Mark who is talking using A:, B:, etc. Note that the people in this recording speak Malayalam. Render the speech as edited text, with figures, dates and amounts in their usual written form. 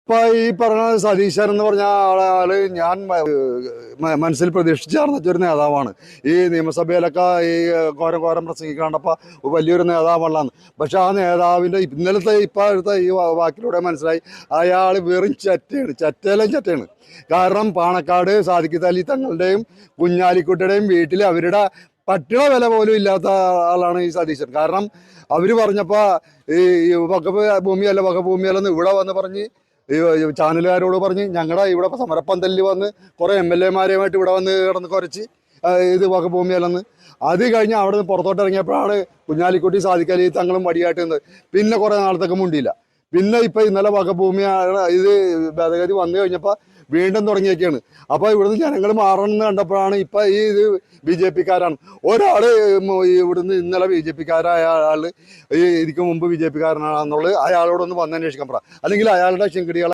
A: ഇപ്പൊ ഈ പറഞ്ഞ സതീശൻ എന്ന് പറഞ്ഞ ആള് ഞാൻ മനസ്സിൽ പ്രതീക്ഷിച്ചാർന്ന ഒരു നേതാവാണ്. ഈ നിയമസഭയിലൊക്കെ ഈ ഘോരം പ്രസംഗിക്കാണ്ടപ്പോ വലിയൊരു നേതാവുള്ളതാണ്. പക്ഷെ ആ നേതാവിന്റെ ഇപ്പോഴത്തെ ഈ വാക്കിലൂടെ മനസ്സിലായി അയാൾ വെറും ചറ്റയാണ്. കാരണം പാണക്കാട് സാദിഖ് അലി തങ്ങളുടെയും കുഞ്ഞാലിക്കുട്ടിയുടെയും വീട്ടിൽ അവരുടെ പട്ടിണ വില പോലും ഇല്ലാത്ത ആളാണ് ഈ സതീശൻ. കാരണം അവര് പറഞ്ഞപ്പോ ഈ വകഫ് ഭൂമിയല്ലെന്ന് ഇവിടെ വന്ന് പറഞ്ഞ് ഈ ചാനലുകാരോട് പറഞ്ഞ് ഞങ്ങളുടെ ഇവിടെ സമരപ്പന്തലിൽ വന്ന് കുറെ MLA-മാരുമായിട്ട് ഇവിടെ വന്ന് കിടന്ന് കുറച്ച് ഇത് വകഭൂമിയല്ലെന്ന്. അത് കഴിഞ്ഞ് അവിടെ നിന്ന് പുറത്തോട്ട് ഇറങ്ങിയപ്പോഴാണ് കുഞ്ഞാലിക്കുട്ടി സാദിഖ് അലി തങ്ങളും വടിയായിട്ട് നിന്നത്. പിന്നെ കുറെ നാളത്തേക്ക് മുണ്ടിയില്ല. പിന്നെ ഇപ്പൊ ഇന്നലെ വകഭൂമി ഇത് ഭേദഗതി വന്നു കഴിഞ്ഞപ്പോൾ വീണ്ടും തുടങ്ങിയൊക്കെയാണ്. അപ്പൊ ഇവിടുന്ന് ജനങ്ങൾ മാറണമെന്ന് കണ്ടപ്പോഴാണ് ഇപ്പൊ ഈ ഇത് BJP-കാരാണ്. ഒരാള് ഇവിടുന്ന് ഇന്നലെ BJP-കാരായ ആള് ഇതിക്ക് മുമ്പ് BJP-കാരനാണെന്നുള്ളത് അയാളോടൊന്ന് വന്ന് അന്വേഷിക്കാൻ പറ, അല്ലെങ്കിൽ അയാളുടെ ചെങ്കിടികളെ